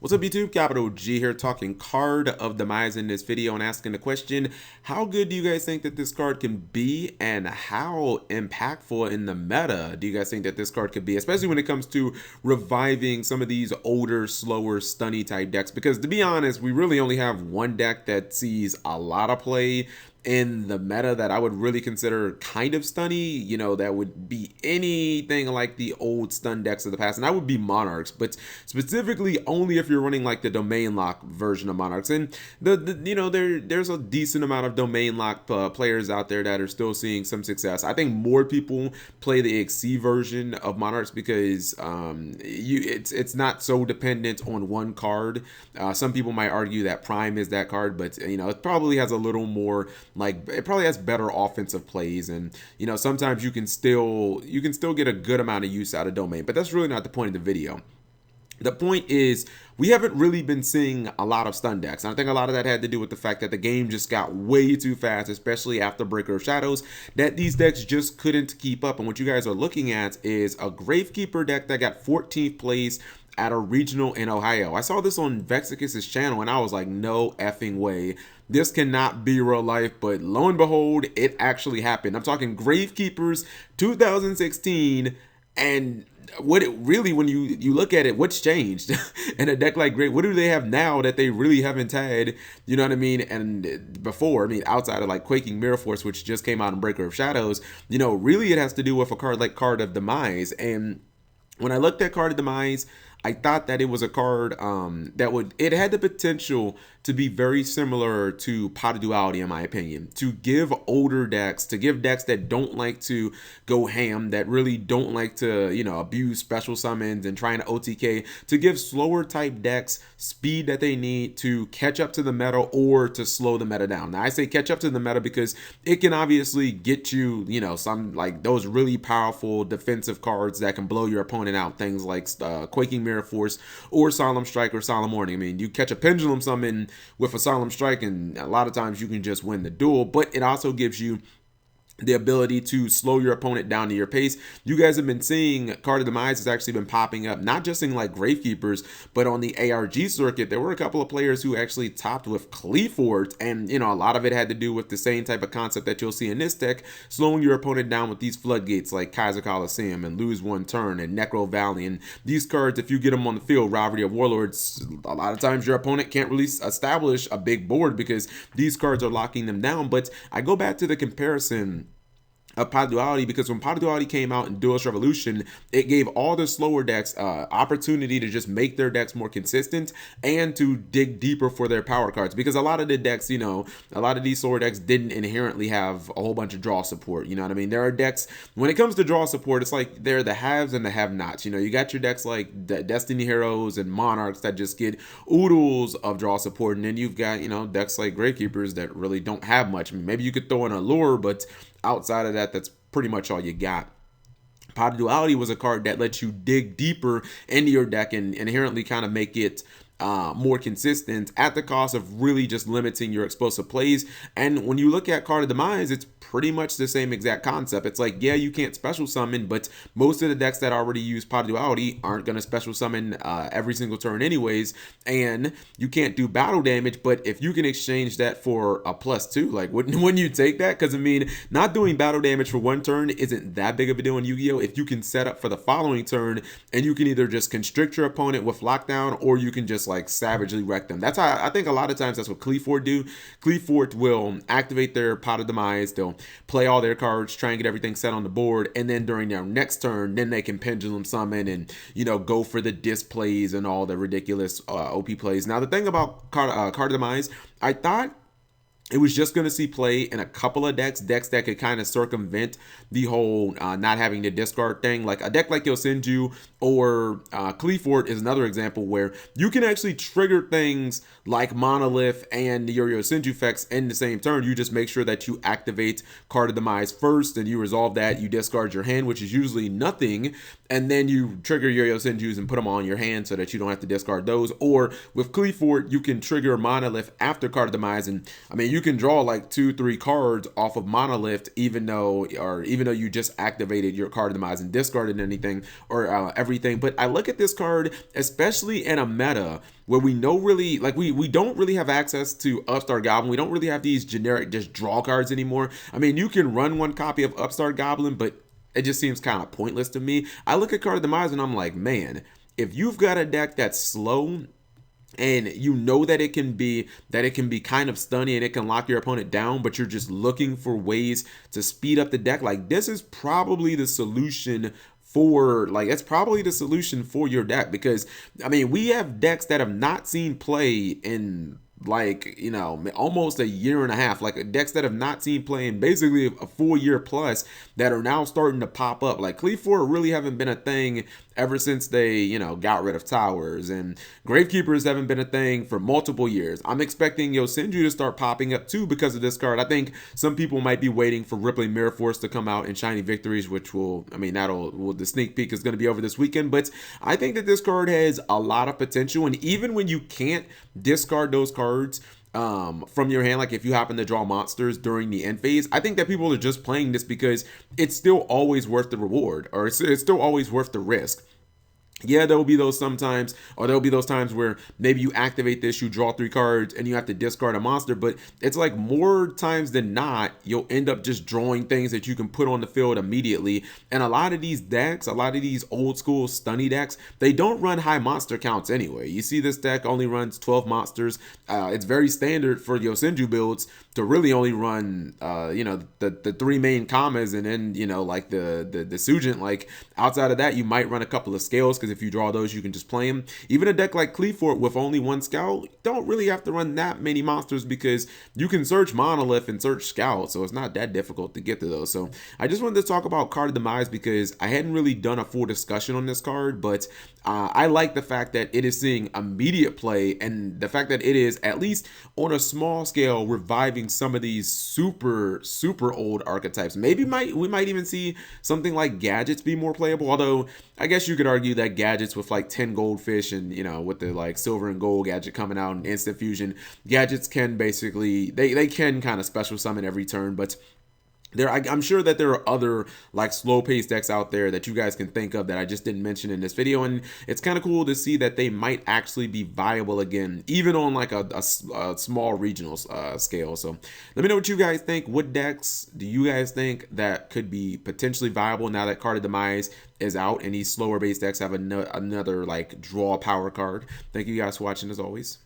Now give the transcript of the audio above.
What's up YouTube? Capital G here talking Card of Demise in this video and asking the question, how good do you guys think that this card can be and how impactful in the meta do you guys think that this card could be, especially when it comes to reviving some of these older, slower, stunny type decks? Because to be honest, we really only have one deck that sees a lot of play in the meta that I would really consider kind of stunny, that would be anything like the old stun decks of the past, and that would be Monarchs, but specifically only if you're running like the domain lock version of Monarchs. And there's a decent amount of domain lock players out there that are still seeing some success. I think more people play the XC version of Monarchs because it's not so dependent on one card. Some people might argue that Prime is that card, but it probably has a little more, like, it probably has better offensive plays, and sometimes you can still get a good amount of use out of domain, but that's really not the point of the video. The point is, we haven't really been seeing a lot of stun decks. And I think a lot of that had to do with the fact that the game just got way too fast, especially after Breaker of Shadows, that these decks just couldn't keep up. And what you guys are looking at is a Gravekeeper deck that got 14th place at a regional in Ohio. I saw this on Vexicus's channel and I was like, no effing way. This cannot be real life, but lo and behold, it actually happened. I'm talking Gravekeepers 2016, and what it really, when you look at it, what's changed in a deck like Grave? What do they have now that they really haven't had? You know what I mean? And before, outside of like Quaking Mirror Force, which just came out in Breaker of Shadows, really it has to do with a card like Card of Demise. And when I looked at Card of Demise, I thought that it was a card it had the potential to be very similar to Pot of Duality, in my opinion, to give older decks, to give decks that don't like to go ham, that really don't like to, abuse special summons and trying to OTK, to give slower type decks speed that they need to catch up to the meta or to slow the meta down. Now, I say catch up to the meta because it can obviously get you, some like those really powerful defensive cards that can blow your opponent out. Things like Quaking Mirror Force or Solemn Strike or Solemn Warning. You catch a Pendulum Summon with a Solemn Strike, and a lot of times you can just win the duel, but it also gives you the ability to slow your opponent down to your pace. You guys have been seeing Card of Demise has actually been popping up, not just in like Gravekeepers, but on the ARG circuit. There were a couple of players who actually topped with Cleafort, and a lot of it had to do with the same type of concept that you'll see in this deck, slowing your opponent down with these Floodgates like Kaiser Coliseum and Lose One Turn and Necro Valley. And these cards, if you get them on the field, Rivalry of Warlords, a lot of times your opponent can't really establish a big board because these cards are locking them down. But I go back to the comparison of Pot of Duality, because when Pot of Duality came out in Duelist Revolution, it gave all the slower decks opportunity to just make their decks more consistent and to dig deeper for their power cards, because a lot of the decks, a lot of these slower decks didn't inherently have a whole bunch of draw support. You know what I mean? There are decks, when it comes to draw support, it's like they're the haves and the have-nots. You got your decks like Destiny Heroes and Monarchs that just get oodles of draw support, and then you've got decks like Gravekeepers that really don't have much. Maybe you could throw in a lure, but outside of that, that's pretty much all you got. Pot of Duality was a card that lets you dig deeper into your deck and inherently kind of make it more consistent at the cost of really just limiting your explosive plays. And when you look at Card of Demise, it's pretty much the same exact concept. It's like, yeah, you can't special summon, but most of the decks that already use Pot of Duality aren't going to special summon every single turn anyways, and you can't do battle damage. But if you can exchange that for a +2, like wouldn't you take that? Because not doing battle damage for one turn isn't that big of a deal in Yu-Gi-Oh! If you can set up for the following turn and you can either just constrict your opponent with lockdown, or you can just like savagely wreck them. That's how I think a lot of times that's what Cleafort do. Cleafort will activate their Pot of Demise, they'll play all their cards, try and get everything set on the board, and then during their next turn, then they can Pendulum Summon and go for the disc plays and all the ridiculous OP plays. Now the thing about Card of Demise, I thought it was just going to see play in a couple of decks that could kind of circumvent the whole not having to discard thing. Like a deck like Yosenju or Cleafort is another example where you can actually trigger things like Monolith and your Yosenju effects in the same turn. You just make sure that you activate Card of Demise first, and you resolve that. You discard your hand, which is usually nothing, and then you trigger your Yosenjus and put them on your hand so that you don't have to discard those. Or with Cleafort, you can trigger Monolith after Card of Demise, and you you can draw like 2-3 cards off of Monolith, even though you just activated your Card of Demise and discarded anything or everything. But I look at this card, especially in a meta where we know really, like, we don't really have access to Upstart Goblin. We don't really have these generic just draw cards anymore. I mean, you can run one copy of Upstart Goblin, but it just seems kind of pointless to me. I look at Card of Demise and I'm like, man, if you've got a deck that's slow and you know that it can be kind of stunny and it can lock your opponent down, but you're just looking for ways to speed up the deck, like, this is probably the solution for, like, it's probably the solution for your deck. Because I mean, we have decks that have not seen play in, like, you know, almost a year and a half, like decks that have not seen play in basically a full year plus, that are now starting to pop up. Like, Cleave Fort really haven't been a thing ever since they, you know, got rid of Towers, and Gravekeepers haven't been a thing for multiple years. I'm expecting Yosenju to start popping up too because of this card. I think some people might be waiting for Rippling Mirror Force to come out in Shiny Victories, which will, I mean, the sneak peek is going to be over this weekend. But I think that this card has a lot of potential, and even when you can't discard those cards from your hand, like if you happen to draw monsters during the end phase, I think that people are just playing this because it's still always worth the reward, or it's still always worth the risk. Yeah, there'll be those sometimes, or there'll be those times where maybe you activate this, you draw 3 cards, and you have to discard a monster. But it's like more times than not, you'll end up just drawing things that you can put on the field immediately. And a lot of these decks, a lot of these old school stunny decks, they don't run high monster counts anyway. You see this deck only runs 12 monsters. It's very standard for Yosenju builds to really only run, you know, the 3 main commas, and then, you know, like the Sugent. Like, outside of that, you might run a couple of scales, because if you draw those, you can just play them. Even a deck like Cleave Fort with only 1 scout, don't really have to run that many monsters, because you can search Monolith and search Scout, so it's not that difficult to get to those. So I just wanted to talk about Card of Demise because I hadn't really done a full discussion on this card, but I like the fact that it is seeing immediate play, and the fact that it is, at least on a small scale, reviving some of these super old archetypes. Maybe we might even see something like Gadgets be more playable, although I guess you could argue that Gadgets with like 10 goldfish, and, you know, with the like silver and gold gadget coming out in instant fusion, Gadgets can basically, they can kind of special summon every turn. But I'm sure that there are other like slow paced decks out there that you guys can think of that I just didn't mention in this video, and it's kind of cool to see that they might actually be viable again, even on like a small regional scale. So let me know what you guys think. What decks do you guys think that could be potentially viable now that Card of Demise is out and these slower based decks have another like draw power card? Thank you guys for watching, as always.